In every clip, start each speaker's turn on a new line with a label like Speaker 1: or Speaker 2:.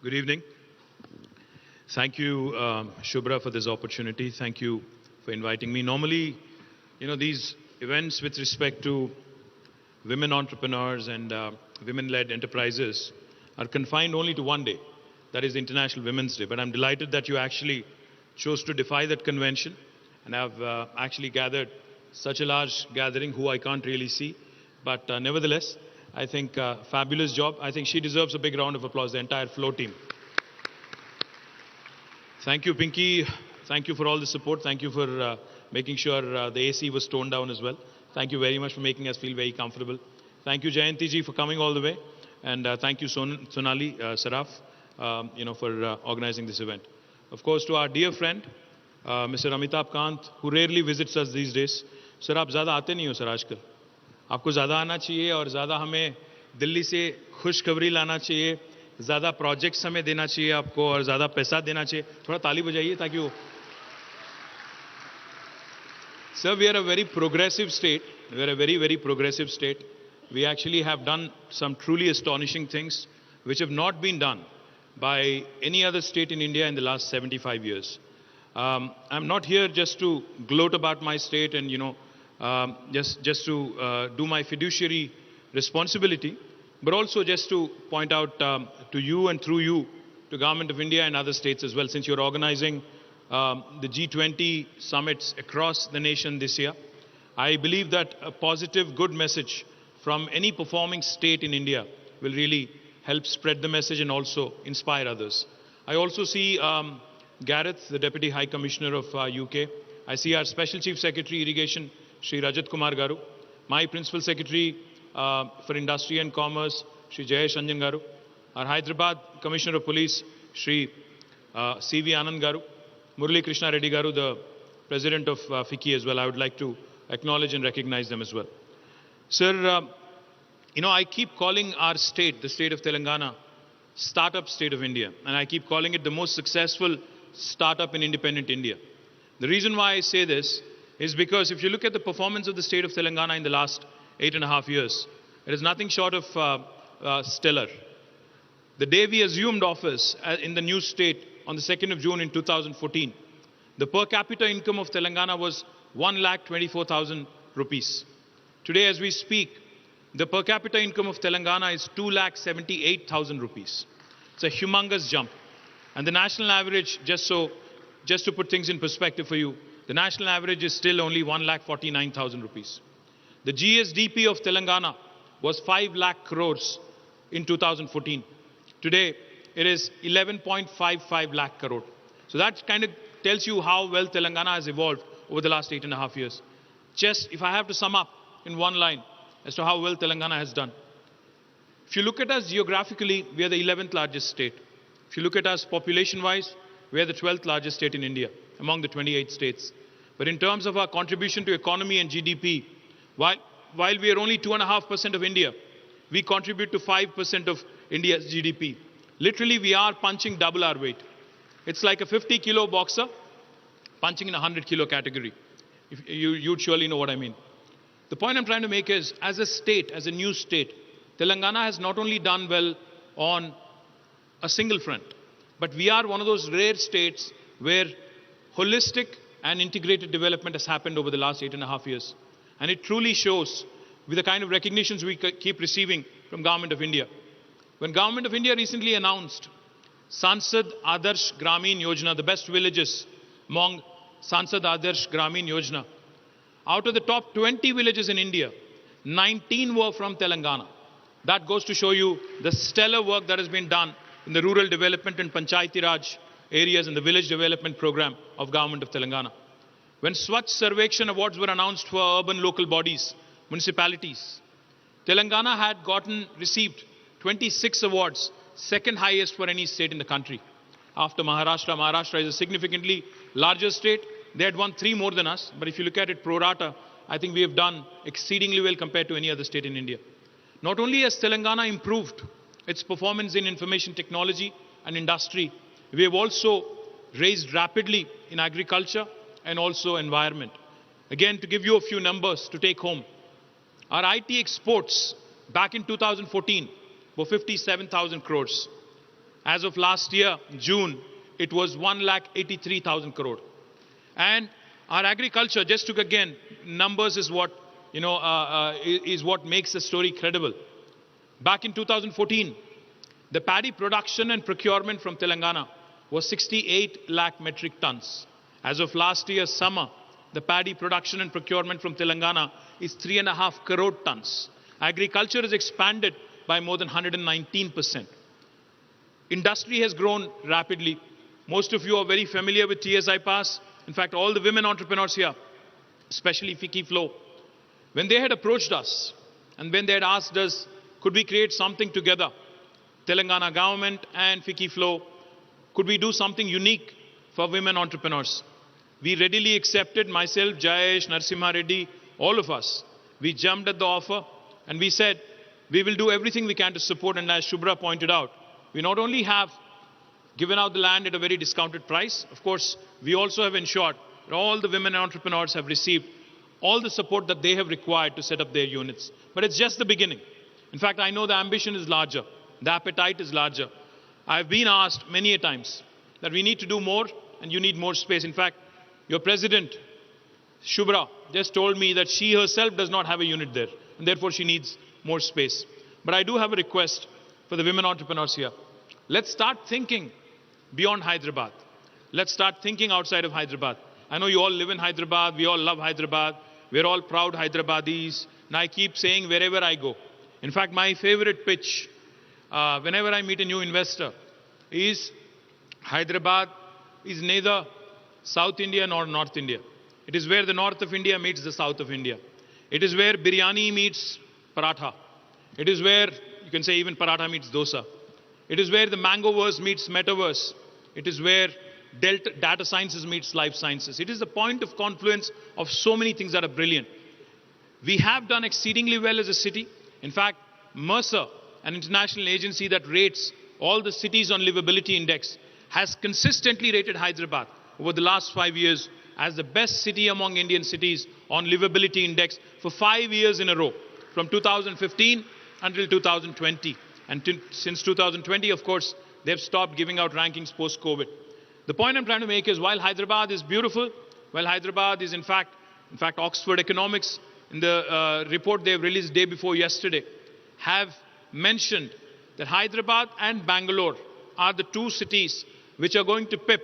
Speaker 1: Good evening. Thank you, Shubhra, for this opportunity. Thank you for inviting me. Normally, these events with respect to women entrepreneurs and women-led enterprises are confined only to one day, that is the International Women's Day. But I'm delighted that you actually chose to defy that convention and have actually gathered such a large gathering who I can't really see. But nevertheless, I think fabulous job. I think she deserves a big round of applause, the entire flow team. Thank you, Pinky. Thank you for all the support. Thank you for making sure the AC was toned down as well. Thank you very much for making us feel very comfortable. Thank you, Jayanti ji, for coming all the way. And thank you, Sonali Saraf, for organizing this event. Of course, to our dear friend, Mr. Amitabh Kant, who rarely visits us these days. Sir, आप ज़्यादा आते नहीं हो sir आजकल. आपको ज़्यादा आना चाहिए और ज़्यादा हमें दिल्ली से खुशखबरी लाना चाहिए, ज़्यादा प्रोजेक्ट्स हमें देना चाहिए आपको और ज़्यादा पैसा देना चाहिए. थोड़ा ताली बजाइए ताकि वो. Sir, we are a very progressive state. We are a very, very progressive state. We actually have done some truly astonishing things which have not been done by any other state in India in the last 75 years. I'm not here just to gloat about my state and, just to do my fiduciary responsibility, but also just to point out to you and through you to Government of India and other states as well, since you're organizing the G20 summits across the nation this year. I believe that a positive, good message from any performing state in India will really help spread the message and also inspire others. I also see Gareth, the Deputy High Commissioner of UK. I see our Special Chief Secretary Irrigation, Shri Rajat Kumar Garu. My Principal Secretary for Industry and Commerce, Shri Jayesh Anjan Garu. Our Hyderabad Commissioner of Police, Shri C.V. Anand Garu. Murali Krishna Reddy Garu, the President of FICCI as well. I would like to acknowledge and recognize them as well. Sir, I keep calling our state, the state of Telangana, startup state of India. And I keep calling it the most successful startup in independent India. The reason why I say this is because if you look at the performance of the state of Telangana in the last 8.5 years, it is nothing short of stellar. The day we assumed office in the new state on the 2nd of June in 2014, the per capita income of Telangana was 1,24,000 rupees. Today, as we speak, the per capita income of Telangana is 2,78,000 rupees. It's a humongous jump. And the national average, just to put things in perspective for you, the national average is still only 1,49,000 rupees. The GSDP of Telangana was 5 lakh crores in 2014. Today, it is 11.55 lakh crore. So that kind of tells you how well Telangana has evolved over the last 8.5 years. Just if I have to sum up in one line as to how well Telangana has done. If you look at us geographically, we are the 11th largest state. If you look at us population-wise, we are the 12th largest state in India among the 28 states. But in terms of our contribution to economy and GDP, while we are only 2.5% of India, we contribute to 5% of India's GDP. Literally, we are punching double our weight. It's like a 50-kilo boxer punching in a 100-kilo category. You'd surely know what I mean. The point I'm trying to make is, as a state, as a new state, Telangana has not only done well on a single front, but we are one of those rare states where holistic and integrated development has happened over the last 8.5 years. And it truly shows with the kind of recognitions we keep receiving from Government of India. When Government of India recently announced Sansad Adarsh Gramin Yojana, the best villages among Sansad Adarsh Gramin Yojana, out of the top 20 villages in India, 19 were from Telangana. That goes to show you the stellar work that has been done in the rural development and Panchayati Raj areas and the village development program of Government of Telangana. When Swachh Sarvekshan awards were announced for urban local bodies, municipalities, Telangana had received 26 awards, second highest for any state in the country. After Maharashtra, Maharashtra is a significantly larger state. They had won 3 more than us, but if you look at it pro rata, I think we have done exceedingly well compared to any other state in India. Not only has Telangana improved its performance in information technology and industry, we have also raised rapidly in agriculture and also environment. Again, to give you a few numbers to take home, our IT exports back in 2014 were 57,000 crores. As of last year, June, it was 1,83,000 crore. And our agriculture, just took again, numbers is what, is what makes the story credible. Back in 2014, the paddy production and procurement from Telangana was 68 lakh metric tons. As of last year's summer, the paddy production and procurement from Telangana is 3.5 crore tons. Agriculture has expanded by more than 119%. Industry has grown rapidly. Most of you are very familiar with TSI Pass. In fact, all the women entrepreneurs here, especially Fiki Flow, when they had approached us and when they had asked us, could we create something together, Telangana government and Fiki Flow, could we do something unique for women entrepreneurs? We readily accepted, myself, Jayesh, Narasimha Reddy, all of us. We jumped at the offer and we said, we will do everything we can to support. And as Shubhra pointed out, we not only have given out the land at a very discounted price, of course, we also have ensured that all the women entrepreneurs have received all the support that they have required to set up their units. But it's just the beginning. In fact, I know the ambition is larger. The appetite is larger. I've been asked many a times that we need to do more and you need more space. In fact, your president, Shubhra, just told me that she herself does not have a unit there and therefore she needs more space. But I do have a request for the women entrepreneurs here. Let's start thinking beyond Hyderabad. Let's start thinking outside of Hyderabad. I know you all live in Hyderabad. We all love Hyderabad. We're all proud Hyderabadis. And I keep saying wherever I go. In fact, my favorite pitch, whenever I meet a new investor, is Hyderabad is neither South India nor North India. It is where the north of India meets the south of India. It is where biryani meets paratha. It is where, you can say even paratha meets dosa. It is where the mangoverse meets metaverse. It is where data sciences meets life sciences. It is the point of confluence of so many things that are brilliant. We have done exceedingly well as a city. In fact, Mercer, an international agency that rates all the cities on livability index, has consistently rated Hyderabad over the last 5 years as the best city among Indian cities on livability index for 5 years in a row, from 2015 until 2020. And since 2020, of course, they've stopped giving out rankings post-COVID. The point I'm trying to make is while Hyderabad is beautiful, while Hyderabad is in fact Oxford Economics, in the report they've released day before yesterday, have mentioned that Hyderabad and Bangalore are the two cities which are going to pip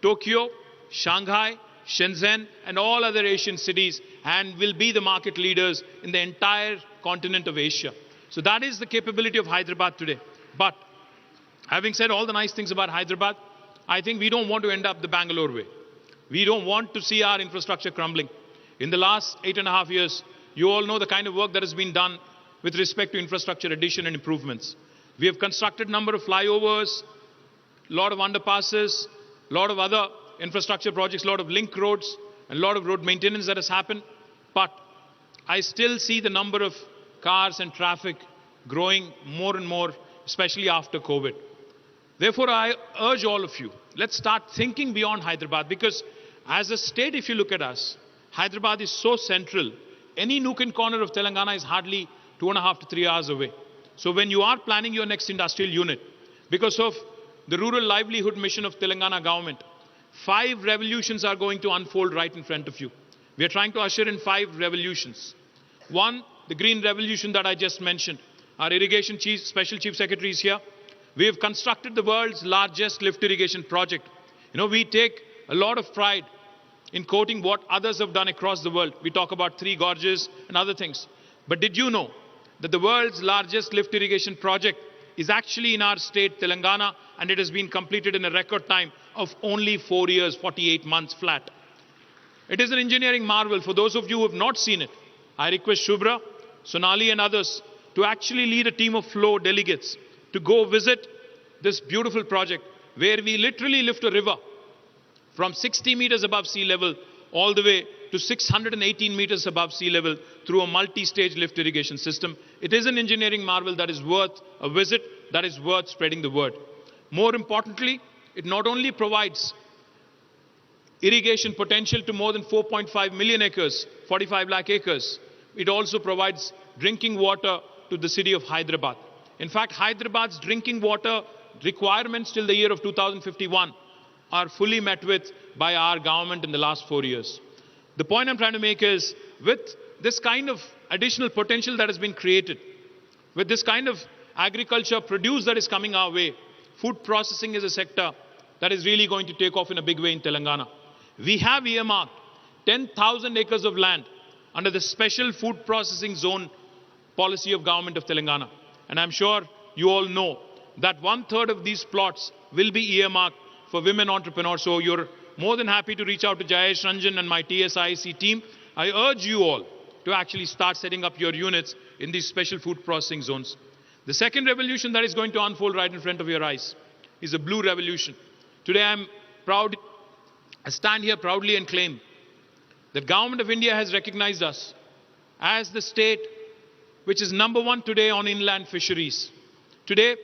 Speaker 1: Tokyo, Shanghai, Shenzhen, and all other Asian cities and will be the market leaders in the entire continent of Asia. So that is the capability of Hyderabad today. But having said all the nice things about Hyderabad, I think we don't want to end up the Bangalore way. We don't want to see our infrastructure crumbling. In the last 8.5 years, you all know the kind of work that has been done with respect to infrastructure addition and improvements. We have constructed a number of flyovers, a lot of underpasses, a lot of other infrastructure projects, a lot of link roads, and a lot of road maintenance that has happened. But I still see the number of cars and traffic growing more and more, especially after COVID. Therefore, I urge all of you, let's start thinking beyond Hyderabad, because as a state, if you look at us, Hyderabad is so central. Any nook and corner of Telangana is hardly 2.5 to 3 hours away. So when you are planning your next industrial unit, because of the rural livelihood mission of Telangana government, 5 revolutions are going to unfold right in front of you. We are trying to usher in 5 revolutions. One, the green revolution that I just mentioned. Our irrigation special chief secretary is here. We have constructed the world's largest lift irrigation project. You know, we take a lot of pride in quoting what others have done across the world. We talk about 3 gorges and other things. But did you know that the world's largest lift irrigation project is actually in our state, Telangana, and it has been completed in a record time of only 4 years, 48 months flat. It is an engineering marvel. For those of you who have not seen it, I request Shubhra, Sonali and others to actually lead a team of Flow delegates to go visit this beautiful project where we literally lift a river from 60 meters above sea level all the way to 618 meters above sea level through a multi-stage lift irrigation system. It is an engineering marvel that is worth a visit, that is worth spreading the word. More importantly, it not only provides irrigation potential to more than 4.5 million acres, 45 lakh acres, it also provides drinking water to the city of Hyderabad. In fact, Hyderabad's drinking water requirements till the year of 2051 are fully met with by our government in the last 4 years. The point I'm trying to make is, with this kind of additional potential that has been created, with this kind of agriculture produce that is coming our way, food processing is a sector that is really going to take off in a big way in Telangana. We have earmarked 10,000 acres of land under the special food processing zone policy of government of Telangana. And I'm sure you all know that 1/3 of these plots will be earmarked for women entrepreneurs. So you're more than happy to reach out to Jayesh Ranjan and my TSIC team. I urge you all to actually start setting up your units in these special food processing zones. The second revolution that is going to unfold right in front of your eyes is a blue revolution. Today I stand here proudly and claim that Government of India has recognized us as the state which is #1 today on inland fisheries. Today,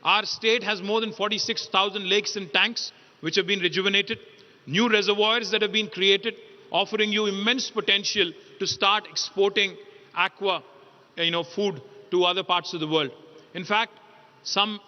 Speaker 1: our state has more than 46,000 lakes and tanks which have been rejuvenated, new reservoirs that have been created, offering you immense potential to start exporting aqua, food to other parts of the world. In fact, some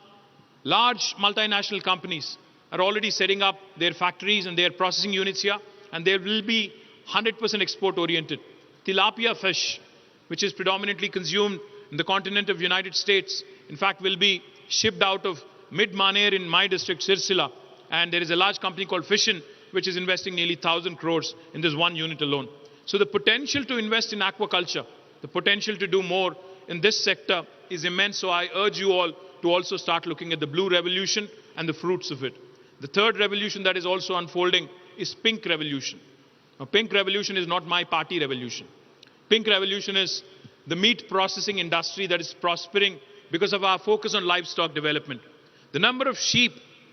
Speaker 1: large multinational companies are already setting up their factories and their processing units here, and they will be 100% export oriented. Tilapia fish, which is predominantly consumed in the continent of United States, in fact will be shipped out of Mid-Maner in my district, Sirsila, and there is a large company called Fishin which is investing nearly 1,000 crores in this one unit alone. So the potential to invest in aquaculture, the potential to do more in this sector is immense. So I urge you all to also start looking at the blue revolution and the fruits of it. The third revolution that is also unfolding is pink revolution. Now, pink revolution is not my party revolution. Pink revolution is the meat processing industry that is prospering because of our focus on livestock development. The number of sheep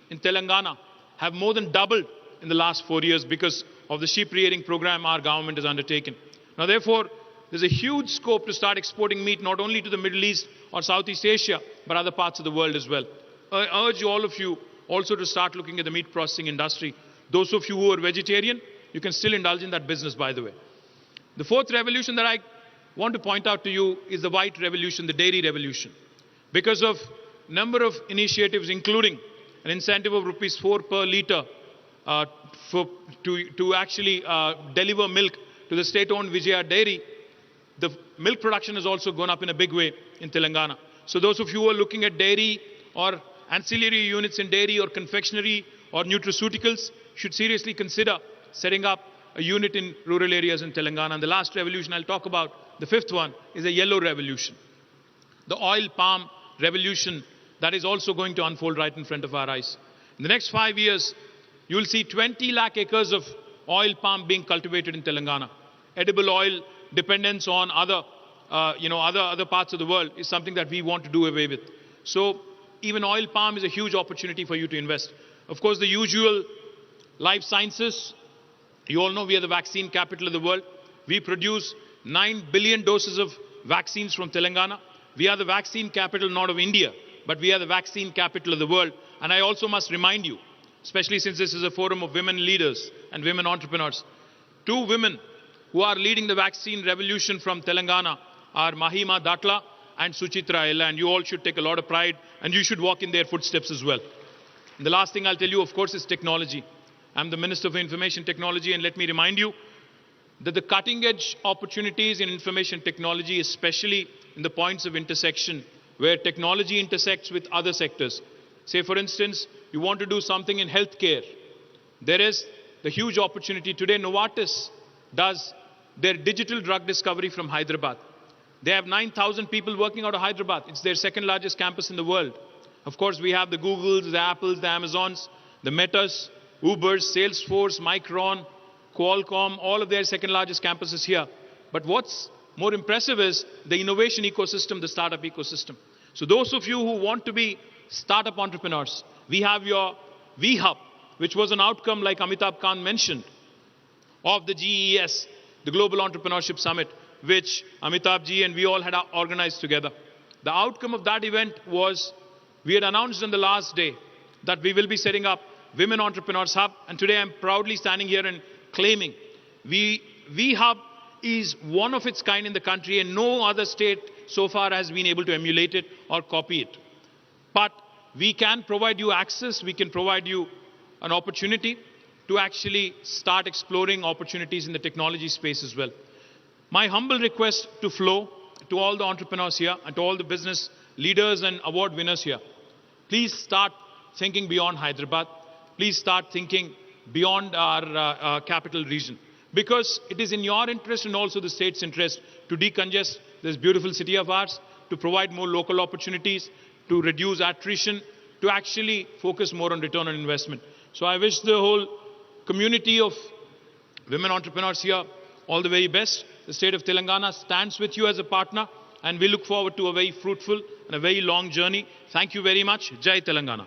Speaker 1: in Telangana have more than doubled in the last 4 years because of the sheep rearing program our government has undertaken. Now, therefore, there's a huge scope to start exporting meat not only to the Middle East or Southeast Asia, but other parts of the world as well. I urge all of you also to start looking at the meat processing industry. Those of you who are vegetarian, you can still indulge in that business, by the way. The fourth revolution that I want to point out to you is the white revolution, the dairy revolution. Because of number of initiatives, including an incentive of ₹4 per litre to actually deliver milk to the state-owned Vijaya dairy, the milk production has also gone up in a big way in Telangana. So those of you who are looking at dairy or ancillary units in dairy or confectionery or nutraceuticals should seriously consider setting up a unit in rural areas in Telangana. And the last revolution I'll talk about, the fifth one, is a yellow revolution. The oil palm revolution that is also going to unfold right in front of our eyes. In the next 5 years, you will see 20 lakh acres of oil palm being cultivated in Telangana. Edible oil dependence on other parts of the world is something that we want to do away with. So even oil palm is a huge opportunity for you to invest. Of course, the usual life sciences. You all know we are the vaccine capital of the world. We produce 9 billion doses of vaccines from Telangana. We are the vaccine capital not of India, but we are the vaccine capital of the world. And I also must remind you, especially since this is a forum of women leaders and women entrepreneurs, 2 women who are leading the vaccine revolution from Telangana are Mahima Datla and Suchitra Ella, and you all should take a lot of pride and you should walk in their footsteps as well. And the last thing I'll tell you, of course, is technology. I'm the Minister of Information Technology, and let me remind you that the cutting edge opportunities in information technology, especially in the points of intersection where technology intersects with other sectors. Say, for instance, you want to do something in healthcare. There is the huge opportunity. Today, Novartis does their digital drug discovery from Hyderabad. They have 9,000 people working out of Hyderabad. It's their second largest campus in the world. Of course, we have the Googles, the Apples, the Amazons, the Metas, Ubers, Salesforce, Micron, Qualcomm, all of their second largest campuses here. But what's more impressive is the innovation ecosystem, the startup ecosystem. So those of you who want to be startup entrepreneurs, we have your V-Hub, which was an outcome, like Amitabh Kant mentioned, of the GES, the Global Entrepreneurship Summit, which Amitabh ji and we all had organized together. The outcome of that event was, we had announced on the last day that we will be setting up Women Entrepreneurs Hub, and today I'm proudly standing here and claiming V-Hub is one of its kind in the country, and no other state so far has been able to emulate it or copy it. But we can provide you access, we can provide you an opportunity to actually start exploring opportunities in the technology space as well. My humble request to Flow, to all the entrepreneurs here, and to all the business leaders and award winners here, please start thinking beyond Hyderabad. Please start thinking beyond our capital region. Because it is in your interest and also the state's interest to decongest this beautiful city of ours, to provide more local opportunities, to reduce attrition, to actually focus more on return on investment. So I wish the whole community of women entrepreneurs here all the very best. The state of Telangana stands with you as a partner, and we look forward to a very fruitful and a very long journey. Thank you very much. Jai Telangana.